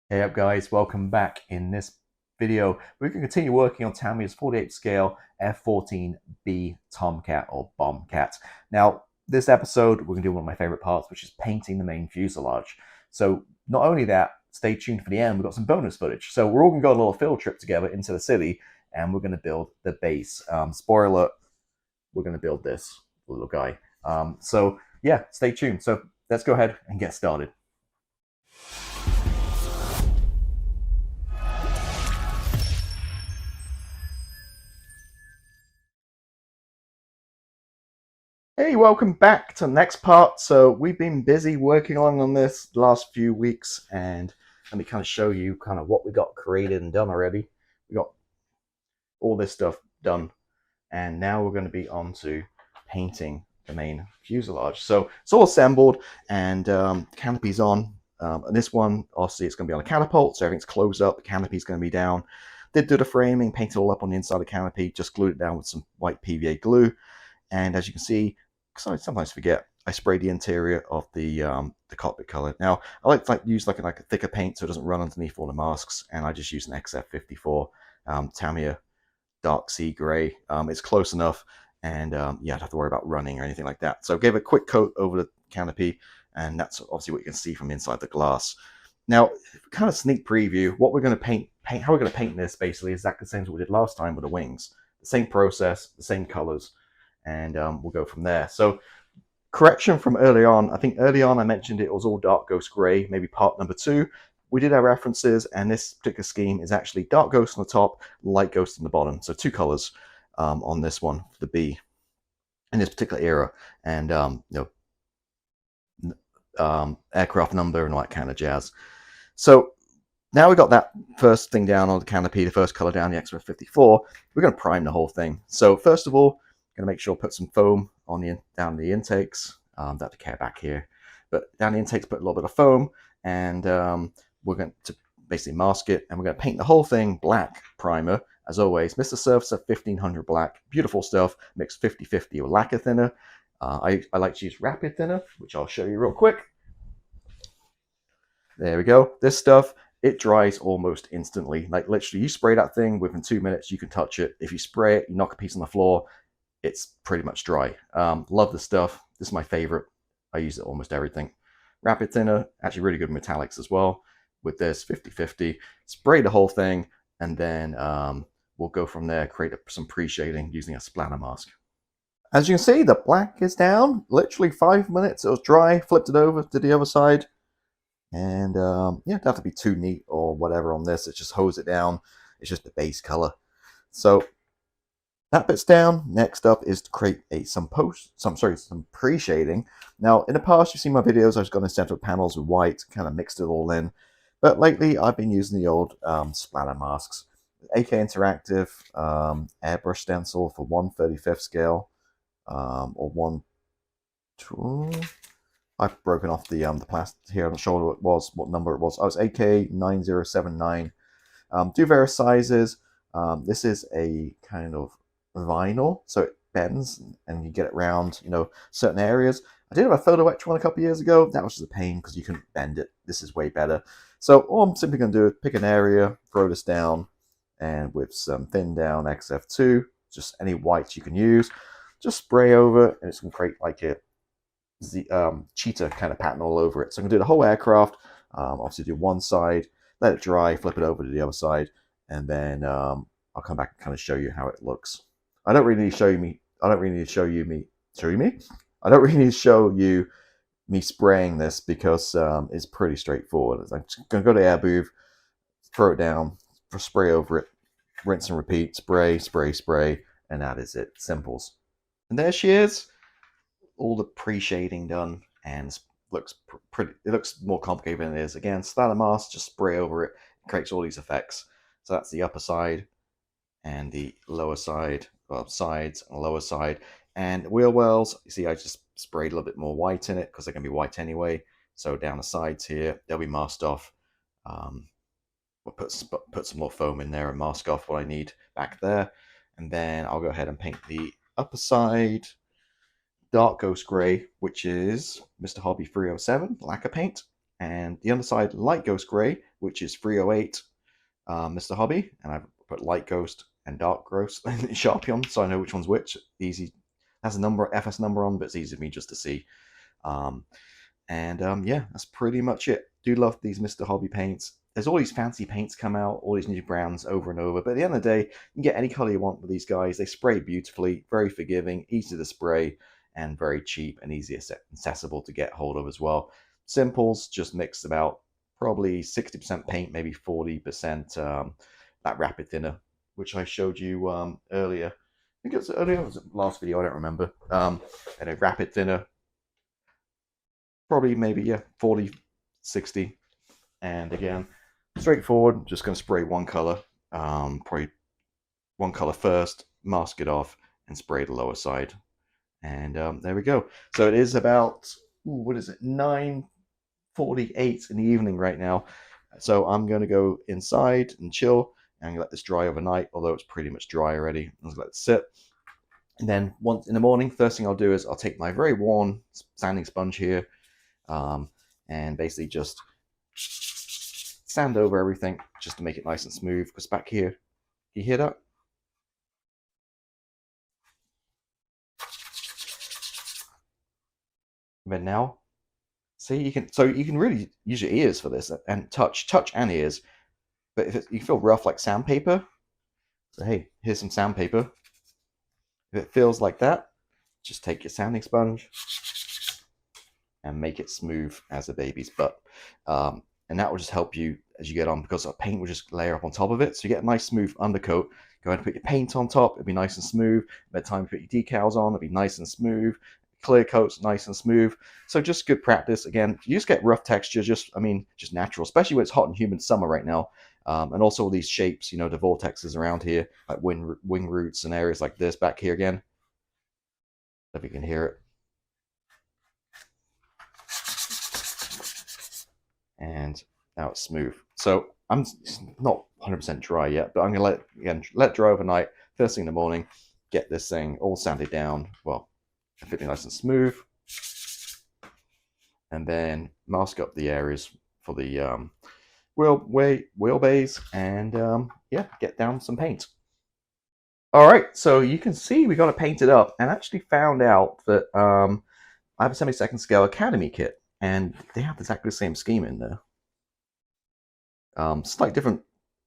Hey up guys, welcome back. In this video, we're going to continue working on Tamiya's 48 scale F-14B Tomcat or Bombcat. Now, this episode, we're going to do one of my favorite parts, which is painting the main fuselage. So not only that, stay tuned for the end, we've got some bonus footage. So we're all going to go on a little field trip together into the city, and we're going to build the base. Spoiler, we're going to build this little guy. So yeah, stay tuned. So let's go ahead and get started. Hey, welcome back to the next part. So we've been busy working on this the last few weeks, and let me kind of show you kind of what we got created and done already. We got all this stuff done, and now we're going to be on to painting the main fuselage. So it's all assembled, and canopy's on. And this one, obviously, it's going to be on a catapult, so everything's closed up. The canopy's going to be down. Did do the framing, painted all up on the inside of the canopy, just glued it down with some white PVA glue. And as you can see, because I sometimes forget, I sprayed the interior of the cockpit color. Now, I like to use like a thicker paint so it doesn't run underneath all the masks, and I just use an XF54 Tamiya dark sea gray. It's close enough, and yeah, I don't have to worry about running or anything like that. So I gave a quick coat over the canopy, and that's obviously what you can see from inside the glass. Now, kind of sneak preview, what we're going to paint how we're going to paint this basically is exactly the same as what we did last time with the wings. The same process, the same colors, and we'll go from there. So correction from early on, I think early on I mentioned it was all dark ghost gray, maybe part number 2. We did our references, and this particular scheme is actually dark ghost on the top, light ghost on the bottom. So 2 colors on this one, the B, in this particular era. And aircraft number and all that kind of jazz. So now we got that first thing down on the canopy, the first color down, the XF54. We're going to prime the whole thing. So first of all, going to make sure put some foam on the down the intakes. Don't have to care back here, but down the intakes put a little bit of foam, and we're going to basically mask it, and we're going to paint the whole thing black primer as always. Mr. Surface at 1500 black, beautiful stuff. Mixed 50-50 with lacquer thinner. I like to use rapid thinner, which I'll show you real quick. There we go. This stuff, it dries almost instantly. Like literally, you spray that thing, within 2 minutes you can touch it. If you spray it, you knock a piece on the floor, it's pretty much dry. Love the stuff. This is my favorite. I use it almost everything. Rapid thinner, actually really good metallics as well. With this 50-50, spray the whole thing, and then we'll go from there, create some pre-shading using a splatter mask. As you can see, the black is down. Literally 5 minutes, it was dry. Flipped it over to the other side. And yeah, it doesn't have to be too neat or whatever on this. It's just hose it down. It's just the base color. So that bit's down. Next up is to create some pre-shading. Now, in the past, you've seen my videos. I was going to set up panels with white, kind of mixed it all in. But lately, I've been using the old splatter masks. AK Interactive airbrush stencil for 1/35 scale, or 1. I've broken off the plastic here. I'm not sure what number it was. Oh, it's AK 9079. Do various sizes. This is a kind of vinyl, so it bends and you get it round, certain areas. I did have a photo etch one a couple of years ago. That was just a pain because you couldn't bend it. This is way better. So all I'm simply going to do is pick an area, throw this down, and with some thin down XF2, just any white you can use, just spray over it, and it's going to create like a cheetah kind of pattern all over it. So I'm going to do the whole aircraft. Obviously do one side, let it dry, flip it over to the other side, and then I'll come back and kind of show you how it looks. I don't really need to show you me. I don't really need to show you me. Show you me? I don't really need to show you me spraying this because it's pretty straightforward. I'm just going to go to air booth, throw it down, spray over it, rinse and repeat, spray, spray, spray, and that is it. Simples. And there she is. All the pre-shading done, and looks pretty. It looks more complicated than it is. Again, splatter mask, just spray over it, creates all these effects. So that's the upper side and the lower side, well, sides and lower side. And wheel wells, you see I just sprayed a little bit more white in it because they're going to be white anyway. So down the sides here, they'll be masked off. We'll put some more foam in there and mask off what I need back there. And then I'll go ahead and paint the upper side dark ghost gray, which is Mr. Hobby 307 lacquer paint, and the underside light ghost gray, which is 308 Mr. Hobby, and I've put light ghost and dark ghost Sharpie on, so I know which one's which. Easy, has a number, FS number on, but it's easy for me just to see. Yeah, that's pretty much it. Do love these Mr. Hobby paints. There's all these fancy paints come out, all these new brands over and over, but at the end of the day, you can get any color you want with these guys. They spray beautifully, very forgiving, easy to spray, and very cheap and easy accessible to get hold of as well. Simples, just mixed about probably 60% paint, maybe 40% that rapid thinner, which I showed you earlier. I think it was earlier, it was the last video, I don't remember. And a rapid thinner, probably maybe, yeah, 40, 60. And again, straightforward, just going to spray one color, probably one color first, mask it off, and spray the lower side. And there we go. So it is about, what is it, 9:48 in the evening right now. So I'm going to go inside and chill and let this dry overnight, although it's pretty much dry already. I'm just let it sit. And then once in the morning, first thing I'll do is I'll take my very worn sanding sponge here and basically just sand over everything just to make it nice and smooth. Because back here, you hear that? And then now, see, you can really use your ears for this and touch and ears. But if you feel rough like sandpaper, so hey, here's some sandpaper. If it feels like that, just take your sanding sponge and make it smooth as a baby's butt. And that will just help you as you get on, because the paint will just layer up on top of it. So you get a nice smooth undercoat. Go ahead and put your paint on top. It'll be nice and smooth. By the time you put your decals on, it'll be nice and smooth. Clear coats, nice and smooth. So just good practice. Again, you just get rough texture, just natural, especially when it's hot and humid summer right now. And also all these shapes, the vortexes around here, like wing roots and areas like this back here again. If you can hear it. And now it's smooth. So I'm not 100% dry yet, but I'm going to let it dry overnight. First thing in the morning, get this thing all sanded down. Well, fitting nice and smooth. And then mask up the areas for the wheelbase and yeah, get down some paint. All right, so you can see we got it painted up, and actually found out that I have a 72nd scale Academy kit, and they have exactly the same scheme in there. Slightly different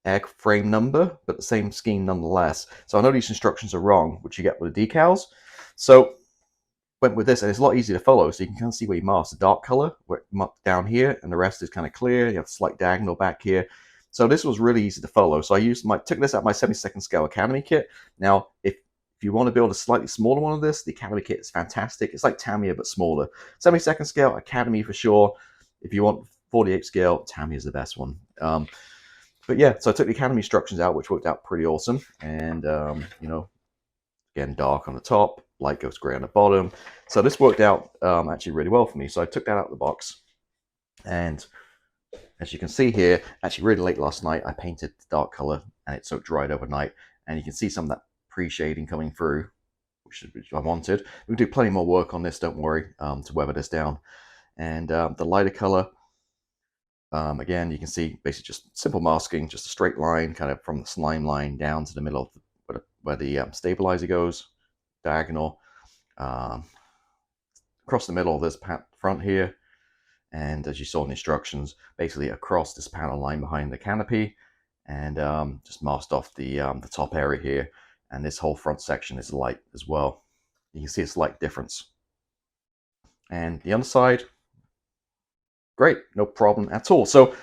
airframe number, but the same scheme nonetheless. So I know these instructions are wrong, which you get with the decals. So went with this, and it's a lot easier to follow. So you can kind of see where you mask the dark color down here, and the rest is kind of clear. You have a slight diagonal back here. So this was really easy to follow. So I took this out my 72nd scale Academy kit. Now, if you want to build a slightly smaller one of this, the Academy kit is fantastic. It's like Tamiya, but smaller. 72nd scale, Academy for sure. If you want 48 scale, Tamiya is the best one. But yeah, so I took the Academy instructions out, which worked out pretty awesome. And, again, dark on the top, light goes gray on the bottom. So this worked out actually really well for me. So I took that out of the box. And as you can see here, actually really late last night, I painted the dark color and it soaked dried overnight. And you can see some of that pre-shading coming through, which I wanted. We'll do plenty more work on this, don't worry, to weather this down. And the lighter color, again, you can see basically just simple masking, just a straight line kind of from the slime line down to the middle of where the stabilizer goes, diagonal, across the middle of this front here. And as you saw in the instructions, basically across this panel line behind the canopy, and just masked off the top area here. And this whole front section is light as well. You can see a slight difference. And the underside, great, no problem at all. So,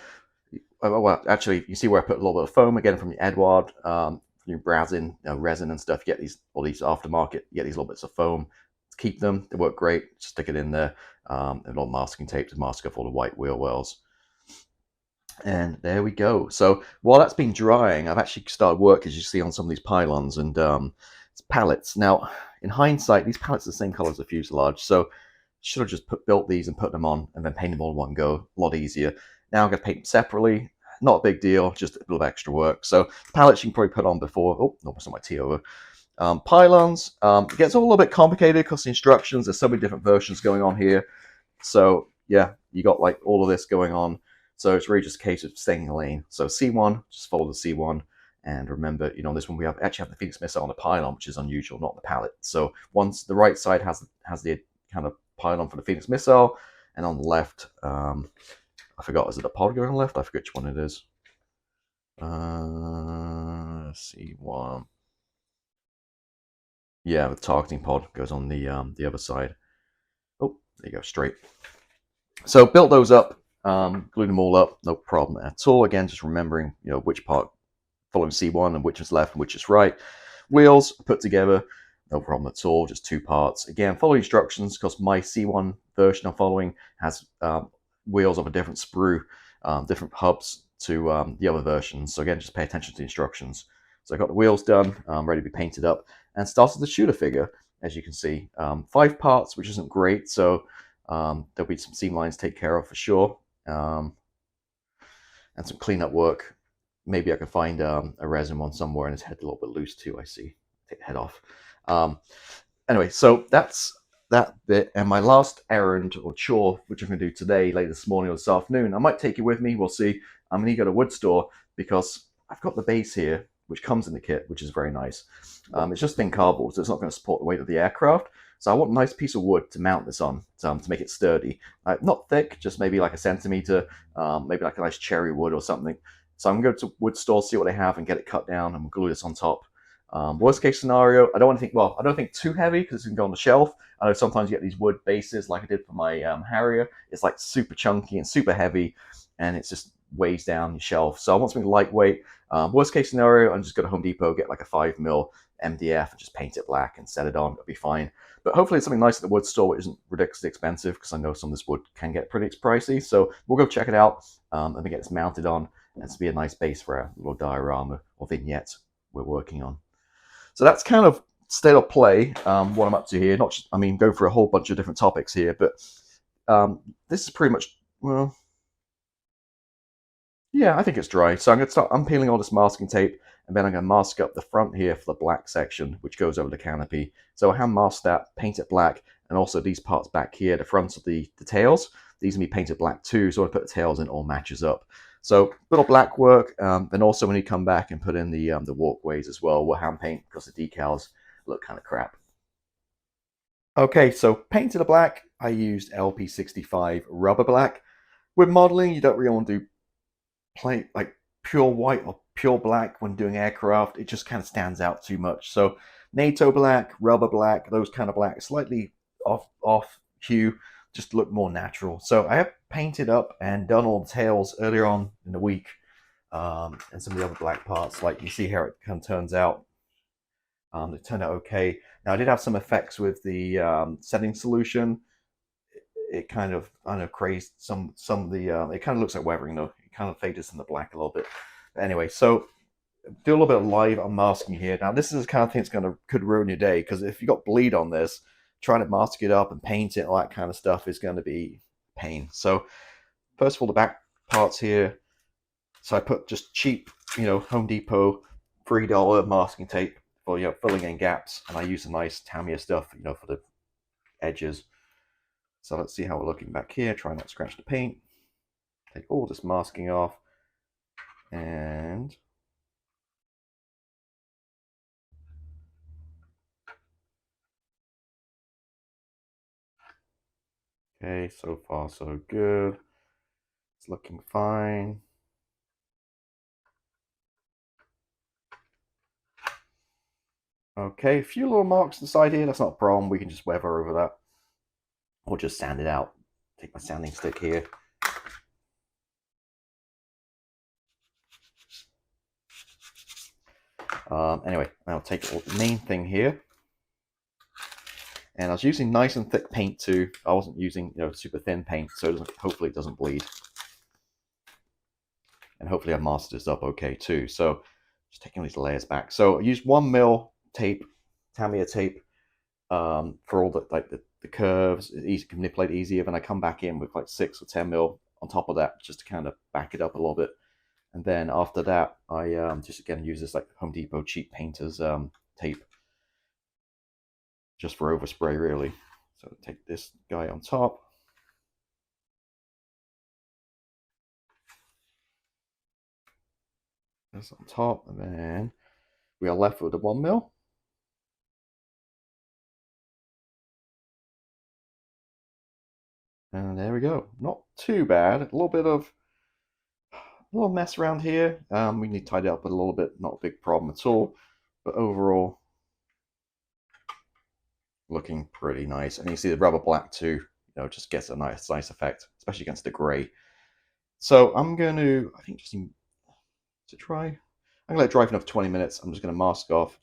well, actually, you see where I put a little bit of foam again from the Edward, from your browsing, resin and stuff. You get all these aftermarket. You get these little bits of foam. Keep them. They work great. Just stick it in there. A little masking tape to mask off all the white wheel wells. And there we go. So while that's been drying, I've actually started work, as you see, on some of these pylons and it's pallets. Now, in hindsight, these pallets are the same color as the fuselage, so should have just built these and put them on and then paint them all in one go. A lot easier. Now I'm going to paint them separately. Not a big deal, just a little extra work. So pallets you can probably put on before. Oh, no, it's not my tea over. Pylons, it gets all a little bit complicated because the instructions, there's so many different versions going on here. So yeah, you got like all of this going on. So it's really just a case of staying in the lane. So C1, just follow the C1. And remember, on this one we actually have the Phoenix missile on the pylon, which is unusual, not the pallet. So once the right side has the kind of pylon for the Phoenix missile, and on the left, I forgot, is it a pod going on the left? I forget which one it is. C1. Yeah, the targeting pod goes on the other side. Oh, there you go, straight. So built those up, glued them all up, no problem at all. Again, just remembering, which part following C1 and which is left and which is right. Wheels put together, no problem at all, just 2 parts. Again, follow instructions, because my C1 version I'm following has wheels of a different sprue, different hubs to the other versions. So again, just pay attention to the instructions. So I got the wheels done, ready to be painted up, and started the shooter figure, as you can see. 5 parts, which isn't great, so there'll be some seam lines to take care of for sure, and some cleanup work. Maybe I can find a resin one somewhere, and his head a little bit loose too, I see. Take the head off. Anyway, so that's that bit. And my last errand or chore, which I'm going to do today, later this morning or this afternoon, I might take you with me. We'll see. I'm going to go to a wood store, because I've got the base here, which comes in the kit, which is very nice. It's just thin cardboard, so it's not going to support the weight of the aircraft. So I want a nice piece of wood to mount this on, to make it sturdy. Not thick, just maybe like a centimeter, maybe like a nice cherry wood or something. So I'm going to go to wood store, see what they have, and get it cut down, and we'll glue this on top. Worst case scenario, I don't think too heavy, because it's going to go on the shelf. I know sometimes you get these wood bases, like I did for my Harrier. It's like super chunky and super heavy, and it's just weighs down your shelf. So I want something lightweight. Worst case scenario, I'm just going to Home Depot, get like a 5mm MDF, and just paint it black and set it on. It'll be fine. But hopefully it's something nice at the wood store, which isn't ridiculously expensive, because I know some of this wood can get pretty pricey. So we'll go check it out, and then get this mounted on, and it's be a nice base for a little diorama or vignette we're working on. So that's kind of state of play, what I'm up to here. Not just, go for a whole bunch of different topics here, but this is pretty much, well, yeah, I think it's dry. So I'm going to start unpeeling all this masking tape, and then I'm going to mask up the front here for the black section, which goes over the canopy. So I hand mask that, paint it black, and also these parts back here, the fronts of the tails, these are going to be painted black too. So when I put the tails in, it all matches up. So little black work. Then also when you come back and put in the walkways as well, we'll hand paint, because the decals look kind of crap. Okay, so painted a black, I used LP65 rubber black. With modeling, you don't really want to do like pure white or pure black when doing aircraft. It just kind of stands out too much. So NATO black, rubber black, those kind of black, slightly off hue, just look more natural. So I have painted up and done all the tails earlier on in the week, and some of the other black parts, like you see how it kind of turns out. They turned out okay. Now I did have some effects with the setting solution. It kind of, I don't know, crazed some of the, it kind of looks like weathering though. It kind of fades in the black a little bit. But anyway, so do a little bit of live unmasking here. Now this is the kind of thing that's could ruin your day, because if you got bleed on this, trying to mask it up and paint it, all that kind of stuff is going to be pain. So first of all, the back parts here. So I put just cheap, Home Depot $3 masking tape for filling in gaps, and I use a nice Tamiya stuff, for the edges. So let's see how we're looking back here. Try not to scratch the paint. Take all this masking off, and okay, so far so good. It's looking fine. Okay, a few little marks on the side here. That's not a problem. We can just weather over that, or just sand it out. Take my sanding stick here. Anyway, I'll take the main thing here. And I was using nice and thick paint too. I wasn't using super thin paint, so hopefully it doesn't bleed. And hopefully I mastered this up okay too. So just taking these layers back. So I used 1mm tape, Tamiya tape, for all the curves. It's easy to manipulate easier. Then I come back in with like 6 or 10mm on top of that, just to kind of back it up a little bit. And then after that, I just again use this like Home Depot cheap painters tape, just for overspray really. So take this guy on top. That's on top, and then we are left with the 1mm. And there we go. Not too bad. A little mess around here. We need to tidy up a little bit. Not a big problem at all. But overall, looking pretty nice. And you see the rubber black too. You know, just gets a nice effect, especially against the grey. So I'm going to, I think, just to try. I'm gonna let it dry for another 20 minutes. I'm just gonna mask off,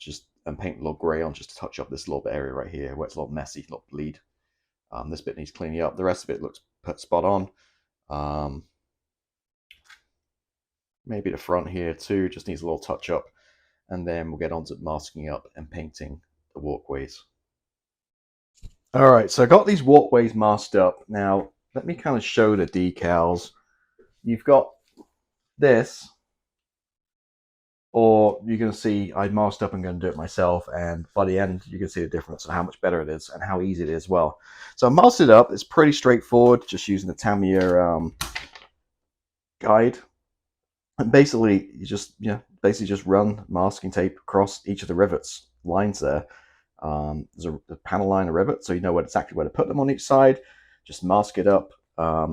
and paint a little grey on, just to touch up this little bit area right here where it's a little messy, a little bleed. This bit needs cleaning up. The rest of it looks put spot on. Maybe the front here too, just needs a little touch up. And then we'll get on to masking up and painting the walkways. All right, so I got these walkways masked up. Now, let me kind of show the decals. You've got this, or you're going to see I masked up and going to do it myself, and by the end you can see the difference and how much better it is and how easy it is as well. So I masked it up. It's pretty straightforward, just using the Tamiya guide. And basically you just run masking tape across each of the rivets lines there. There's a panel line of rivet, so you know exactly where to put them on each side. Just mask it up.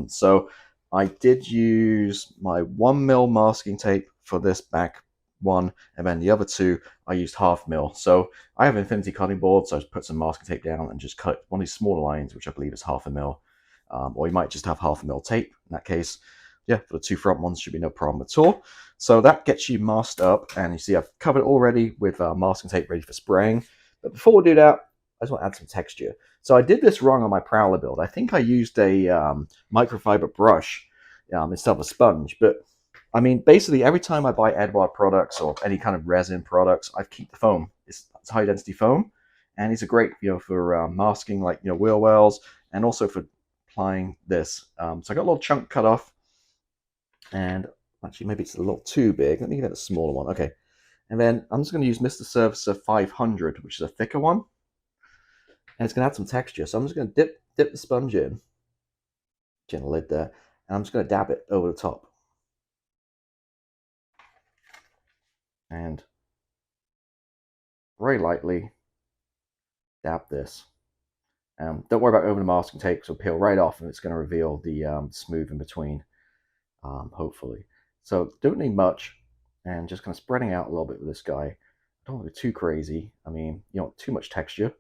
So I did use my 1mm masking tape for this back one, and then the other two I used 1/2mm. So I have an infinity cutting board, so I just put some masking tape down and just cut one of these smaller lines, which I believe is 1/2mm. Or you might just have 1/2mm tape in that case. Yeah, for the two front ones should be no problem at all. So that gets you masked up, and you see I've covered it already with masking tape ready for spraying. But before we do that, I just want to add some texture. So I did this wrong on my Prowler build. I think I used a microfiber brush instead of a sponge. But I mean, basically every time I buy Edward products or any kind of resin products, I keep the foam. It's high density foam, and it's a great, for masking like wheel wells, and also for applying this. So I got a little chunk cut off. And actually, maybe it's a little too big. Let me get a smaller one. Okay. And then I'm just going to use Mr. Surfacer 500, which is a thicker one. And it's going to add some texture. So I'm just going to dip the sponge in. Gentle lid there. And I'm just going to dab it over the top. And very lightly dab this. Don't worry about over the masking tape, because it'll peel right off and it's going to reveal the smooth in between. Hopefully. So don't need much, and just kind of spreading out a little bit with this guy. Don't want to be too crazy. I mean, you don't want too much texture.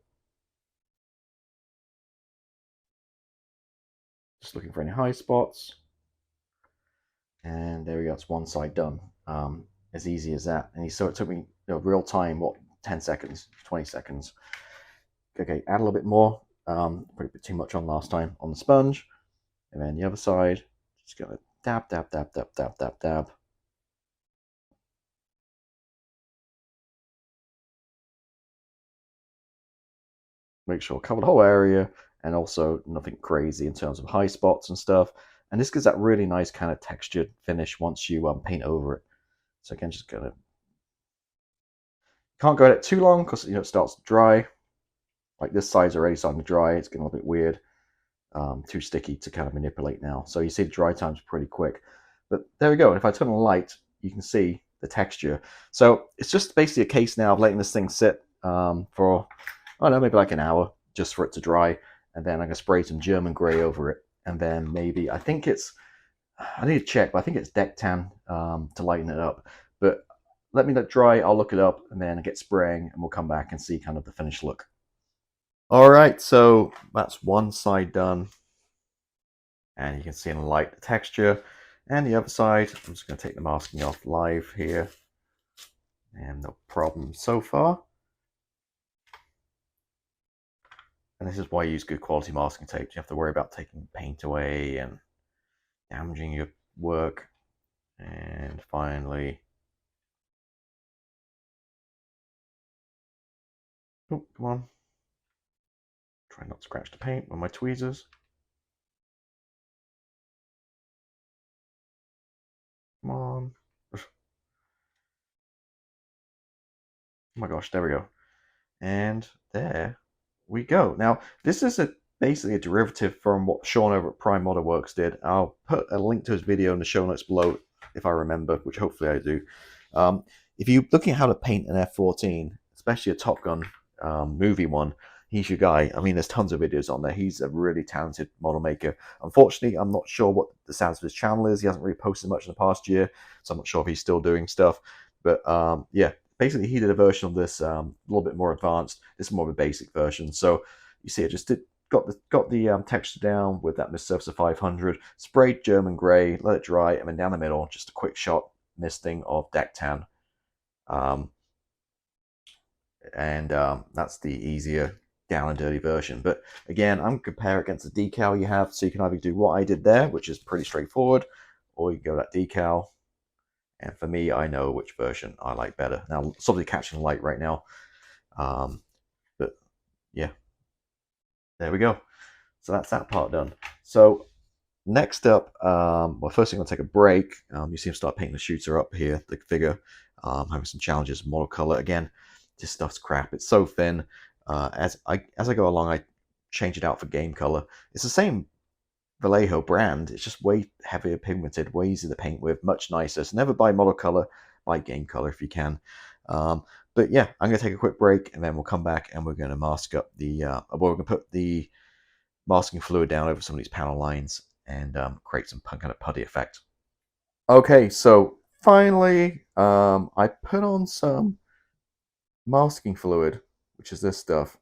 Just looking for any high spots. And there we go, it's one side done. As easy as that. And so it took me real time, 10 seconds, 20 seconds. Okay, add a little bit more. Probably a bit too much on last time on the sponge. And then the other side, just gonna dab, dab, dab, dab, dab, dab, dab. Make sure cover the whole area, and also nothing crazy in terms of high spots and stuff. And this gives that really nice kind of textured finish once you paint over it. So again, just gonna, can't go at it too long because it starts to dry. Like this side's already starting to dry. It's getting a little bit weird. Too sticky to kind of manipulate now. So you see the dry time's pretty quick. But there we go. And if I turn on the light, you can see the texture. So it's just basically a case now of letting this thing sit for, I don't know, maybe like an hour just for it to dry. And then I'm going to spray some German grey over it. And then maybe, I need to check, but I think it's deck tan to lighten it up. But let me let it dry, I'll look it up, and then I get spraying, and we'll come back and see kind of the finished look. All right, so that's one side done. And you can see in the light the texture. And the other side, I'm just going to take the masking off live here. And no problem so far. And this is why you use good quality masking tape. You have to worry about taking paint away and damaging your work. And finally, oh, come on. Try not to scratch the paint with my tweezers. Come on. Oh my gosh, there we go. And there we go. Now, this is basically a derivative from what Sean over at Prime Model Works did. I'll put a link to his video in the show notes below if I remember, which hopefully I do. If you're looking at how to paint an F-14, especially a Top Gun movie one, he's your guy. I mean, there's tons of videos on there. He's a really talented model maker. Unfortunately, I'm not sure what the status of his channel is. He hasn't really posted much in the past year, so I'm not sure if he's still doing stuff. But yeah, basically he did a version of this a little bit more advanced. This is more of a basic version. So you see, I just got the texture down with that mist surface of 500, sprayed German grey, let it dry, and then down the middle, just a quick shot misting of deck tan. That's the easier down and dirty version. But again, I'm going to compare it against the decal you have, so you can either do what I did there, which is pretty straightforward, or you can go that decal. And for me, I know which version I like better. Now, it's obviously catching light right now, but yeah, there we go. So that's that part done. So next up, well, first thing, I'll take a break. You see him start painting the shooter up here, the figure. Having some challenges with model color. Again, this stuff's crap. It's so thin. As I go along, I change it out for game color. It's the same Vallejo brand. It's just way heavier pigmented, way easier to paint with, much nicer. So never buy model color, buy game color if you can. But yeah, I'm going to take a quick break, and then we'll come back and we're going to mask up the, well, we're going to put the masking fluid down over some of these panel lines and create some kind of putty effect. Okay, so finally, I put on some masking fluid, which is this stuff,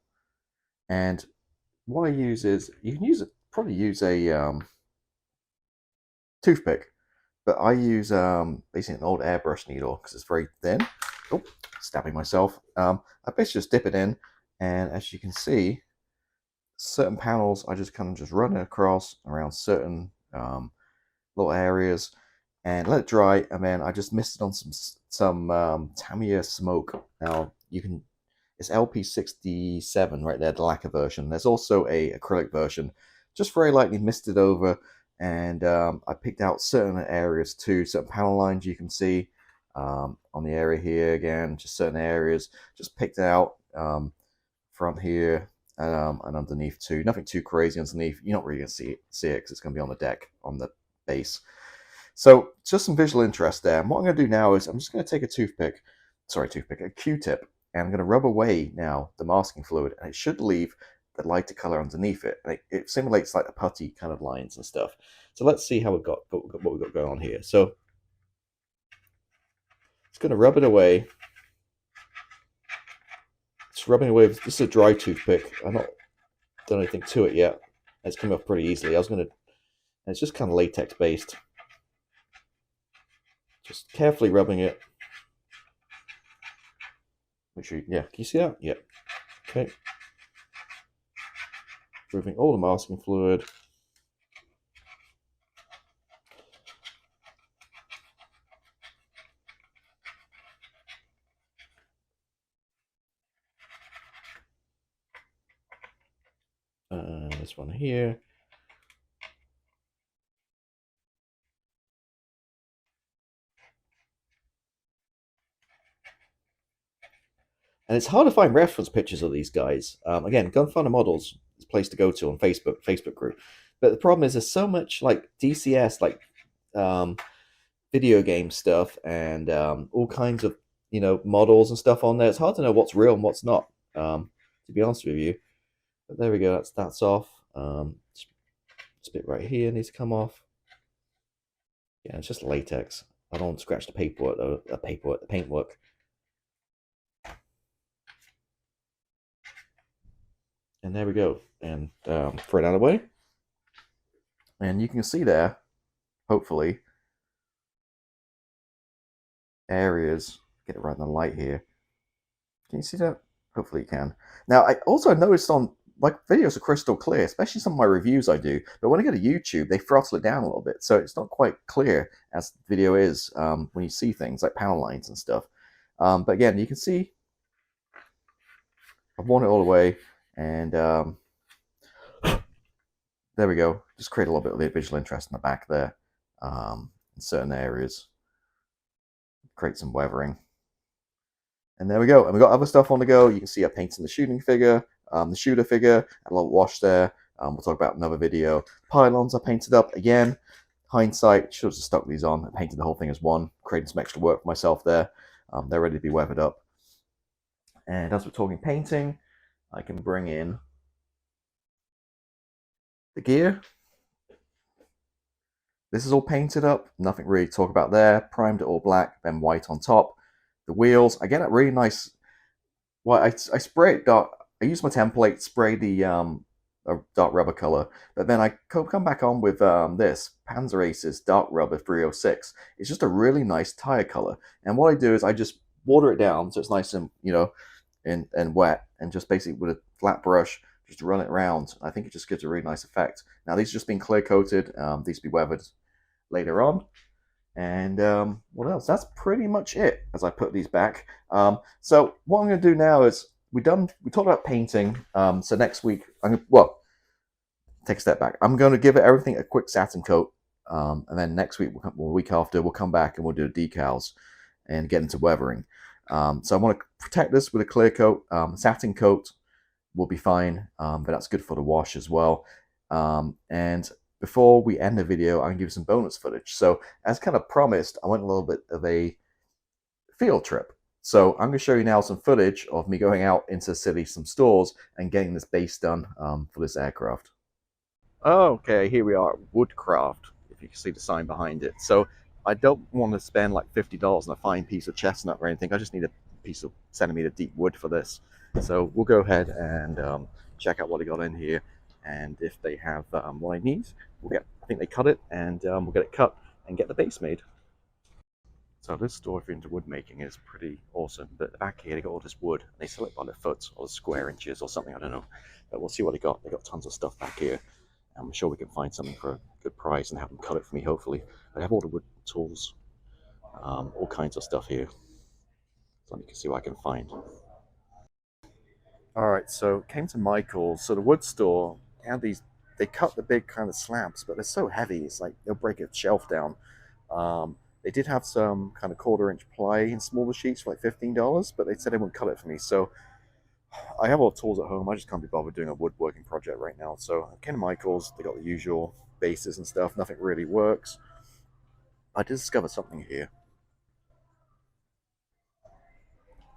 and what I use is, you can use it, probably use a toothpick, but I use basically an old airbrush needle because it's very thin. Oh, stabbing myself. I basically just dip it in, and as you can see, certain panels I just kind of just run it across around certain little areas and let it dry, and then I just mist it on some Tamiya smoke. Now you can, it's LP67 right there, the lacquer version. There's also a acrylic version. Just very lightly misted over, and I picked out certain areas too, certain panel lines you can see on the area here. Again, just certain areas just picked out from here and underneath too. Nothing too crazy underneath. You're not really going to see it because it's going to be on the deck, on the base. So just some visual interest there. And what I'm going to do now is I'm just going to take a a Q-tip, and I'm going to rub away now the masking fluid, and it should leave the lighter color underneath it. And it simulates like the putty kind of lines and stuff. So let's see how what we've got going on here. So it's going to rub it away. It's rubbing away. This is a dry toothpick. I've not done anything to it yet. It's coming off pretty easily. It's just kind of latex based. Just carefully rubbing it. Make sure yeah, can you see that? Yeah. Okay. Removing all the masking fluid. This one here. And it's hard to find reference pictures of these guys. Again, Gunfinder Models is a place to go to on Facebook group. But the problem is there's so much like DCS, like video game stuff, and all kinds of models and stuff on there. It's hard to know what's real and what's not. To be honest with you. But there we go. That's off. This bit right here needs to come off. Yeah, it's just latex. I don't want to scratch the paperwork though. The paintwork. And there we go. And throw it out of the way. And you can see there, hopefully, areas. Get it right in the light here. Can you see that? Hopefully you can. Now, I also noticed on my videos are crystal clear, especially some of my reviews I do. But when I go to YouTube, they throttle it down a little bit. So it's not quite clear as the video is when you see things like panel lines and stuff. But again, you can see I've worn it all the way. And there we go. Just create a little bit of visual interest in the back there in certain areas. Create some weathering. And there we go. And we've got other stuff on the go. You can see I painted the shooting figure, the shooter figure, a little wash there. We'll talk about another video. Pylons I painted up again. Hindsight, should have just stuck these on and painted the whole thing as one, creating some extra work for myself there. They're ready to be weathered up. And as we're talking painting, I can bring in the gear. This is all painted up, nothing really to talk about there. Primed it all black, then white on top. The wheels, I get a really nice, well, I spray it dark. I use my template, spray the dark rubber color, but then I come back on with this Panzer Aces Dark Rubber 306. It's just a really nice tire color. And what I do is I just water it down so it's nice and, and wet, and just basically with a flat brush, just run it around. I think it just gives a really nice effect. Now these are just been clear coated. These will be weathered later on. And what else? That's pretty much it as I put these back. So what I'm going to do now is we talked about painting. So next week, take a step back. I'm going to give it everything a quick satin coat. And then next week, the week after, we'll come back and we'll do the decals and get into weathering. So I want to protect this with a clear coat. Satin coat will be fine, but that's good for the wash as well. And before we end the video, I'm going to give you some bonus footage. So as kind of promised, I went a little bit of a field trip. So I'm going to show you now some footage of me going out into the city, some stores, and getting this base done for this aircraft. Okay, here we are, Woodcraft, if you can see the sign behind it. So I don't want to spend like $50 on a fine piece of chestnut or anything. I just need a piece of centimeter deep wood for this. So we'll go ahead and check out what I got in here. And if they have what I need, I think they cut it, and we'll get it cut and get the base made. So this store, if you're into wood making, is pretty awesome. But at the back here, they got all this wood. They sell it by the foot or the square inches or something, I don't know. But we'll see what they got. They got tons of stuff back here. I'm sure we can find something for a good price and have them cut it for me, hopefully. I have all the wood tools, all kinds of stuff here. So you can see what I can find. All right, so came to Michael's. So the wood store had these, they cut the big kind of slabs, but they're so heavy, it's like they'll break a shelf down. They did have some kind of 1/4-inch ply in smaller sheets for like $15, but they said they wouldn't cut it for me. So I have all the tools at home. I just can't be bothered doing a woodworking project right now. So I came to Michael's. They got the usual bases and stuff. Nothing really works. I did discover something here.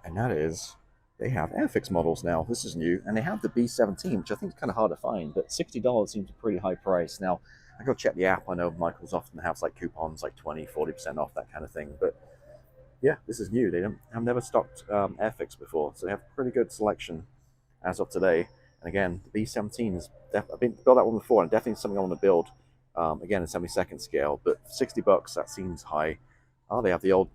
And that is, they have Airfix models now. This is new. And they have the B-17, which I think is kind of hard to find. But $60 seems a pretty high price. Now, I go check the app. I know Michael's often has like coupons, like 20, 40% off, that kind of thing. But yeah, this is new. They have never stocked Airfix before. So they have pretty good selection as of today. And again, the B-17 is, I've been built that one before, and definitely something I want to build. Again, in 72nd scale, but $60, that seems high. Oh, they have the old,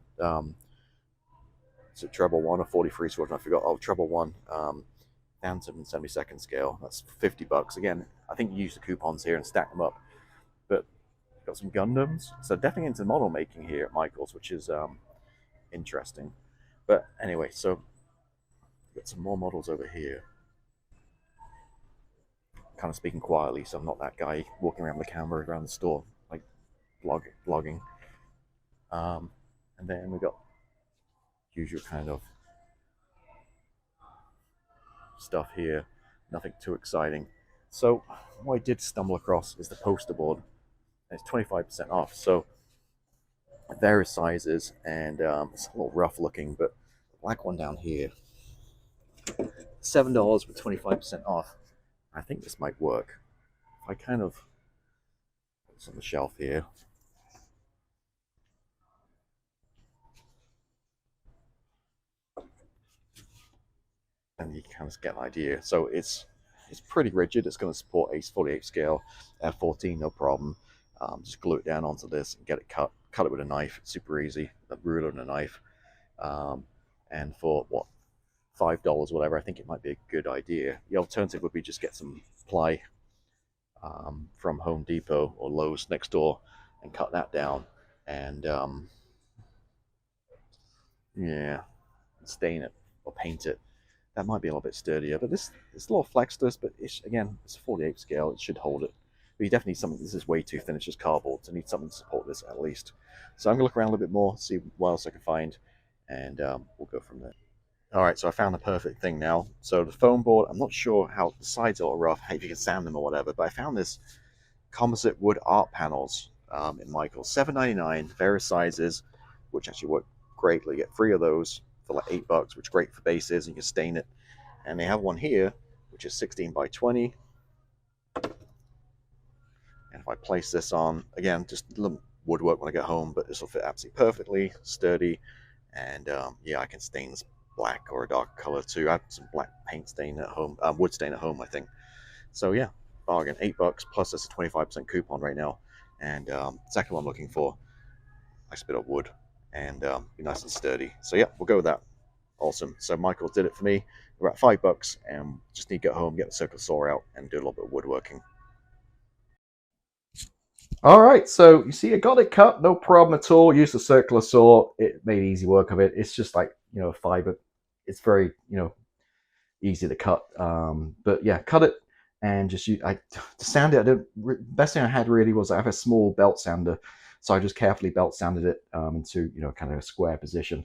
is it treble one or 43 sword? I forgot. Oh, treble one, Phantom in 72nd scale. That's $50. Again, I think you use the coupons here and stack them up. But got some Gundams. So definitely into model making here at Michael's, which is interesting. But anyway, so got some more models over here. Kind of speaking quietly, so I'm not that guy walking around with the camera around the store, like vlogging. And then we got usual kind of stuff here, nothing too exciting. So what I did stumble across is the poster board, and it's 25% off. So various sizes, and it's a little rough looking, but the black one down here, $7 with 25% off. I think this might work. If I kind of put this on the shelf here. And you can kind of get an idea. So it's pretty rigid. It's going to support Ace 48 scale, F-14, no problem. Just glue it down onto this and get it cut. Cut it with a knife. It's super easy. A ruler and a knife. And for what, $5, whatever, I think it might be a good idea. The alternative would be just get some ply from Home Depot or Lowe's next door and cut that down and yeah, stain it or paint it. That might be a little bit sturdier, but it's a little flexless, but again, it's a 48 scale. It should hold it. But you definitely need something. This is way too thin. It's just cardboard. So I need something to support this at least. So I'm going to look around a little bit more, see what else I can find, and we'll go from there. All right, so I found the perfect thing now. So the foam board, I'm not sure how the sides are rough, if you can sand them or whatever, but I found this composite wood art panels. in Michael's. $7.99, various sizes, which actually work greatly. You get 3 of those for like $8, which is great for bases, and you can stain it. And they have one here, which is 16 by 20. And if I place this on, again, just a little woodwork when I get home, but this will fit absolutely perfectly, sturdy, and yeah, I can stain this black or a dark color too. I have some black paint stain at home, wood stain at home, I think. So yeah, bargain, $8 plus there's a 25% coupon right now, and exactly what I'm looking for. Nice bit of wood and be nice and sturdy. So yeah, we'll go with that. Awesome. So Michael did it for me. We're at $5, and just need to get home, get the circular saw out, and do a little bit of woodworking. All right, so you see, I got it cut, no problem at all. Used the circular saw; it made easy work of it. It's just like fiber. It's very easy to cut. But yeah, cut it and just use. To sand it. Best thing I had really was I have a small belt sander, so I just carefully belt sanded it into kind of a square position.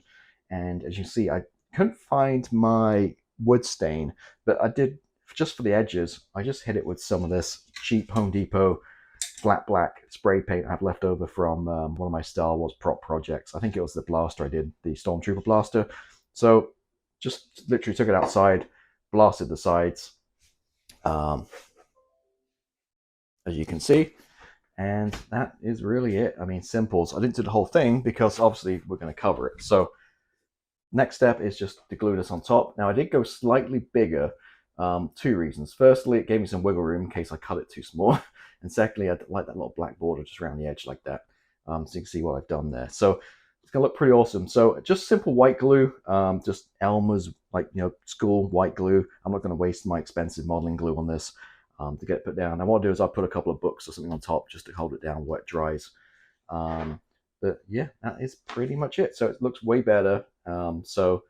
And as you see, I couldn't find my wood stain, but I did just for the edges. I just hit it with some of this cheap Home Depot flat black spray paint I have left over from one of my Star Wars prop projects. I think it was the blaster I did, the Stormtrooper blaster. So just literally took it outside, blasted the sides, as you can see, and that is really it. I mean, simple. So I didn't do the whole thing because obviously we're going to cover it. So next step is just to glue this on top. Now I did go slightly bigger. 2 reasons. Firstly, it gave me some wiggle room in case I cut it too small. And secondly, I like that little black border just around the edge like that. So you can see what I've done there. So it's going to look pretty awesome. So just simple white glue, just Elmer's school white glue. I'm not going to waste my expensive modeling glue on this to get it put down. And what I'll do is I'll put a couple of books or something on top just to hold it down while it dries. But yeah, that is pretty much it. So it looks way better. So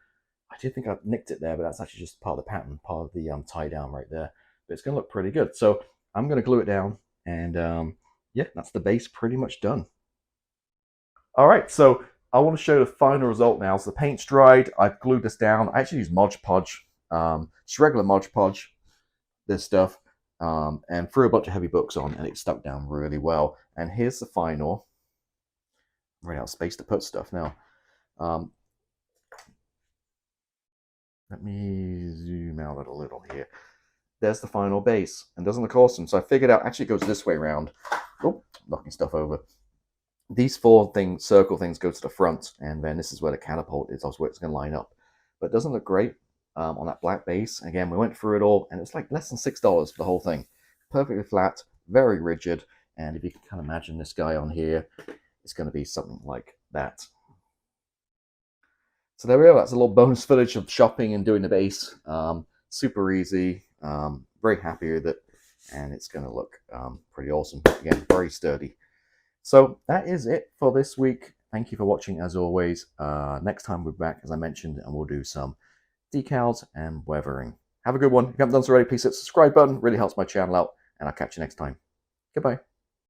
I did think I nicked it there, but that's actually just part of the pattern, part of the tie down right there. But it's going to look pretty good. So I'm going to glue it down, and yeah, that's the base pretty much done. All right, so I want to show the final result now. So the paint's dried. I've glued this down. I actually use Mod Podge, just regular Mod Podge, this stuff, and threw a bunch of heavy books on, and it stuck down really well. And here's the final. I'm running out of space to put stuff now. Let me zoom out a little here. There's the final base, and doesn't look awesome. So I figured out, actually it goes this way around. Oh, knocking stuff over. These 4 circle things go to the front, and then this is where the catapult is, also where it's going to line up. But it doesn't look great on that black base. Again, we went through it all, and it's like less than $6 for the whole thing. Perfectly flat, very rigid, and if you can kind of imagine this guy on here, it's going to be something like that. So there we go. That's a little bonus footage of shopping and doing the base. Super easy. Very happy with it. And it's going to look pretty awesome. Again, very sturdy. So that is it for this week. Thank you for watching as always. Next time we're back, as I mentioned, and we'll do some decals and weathering. Have a good one. If you haven't done so already, please hit the subscribe button. It really helps my channel out. And I'll catch you next time. Goodbye.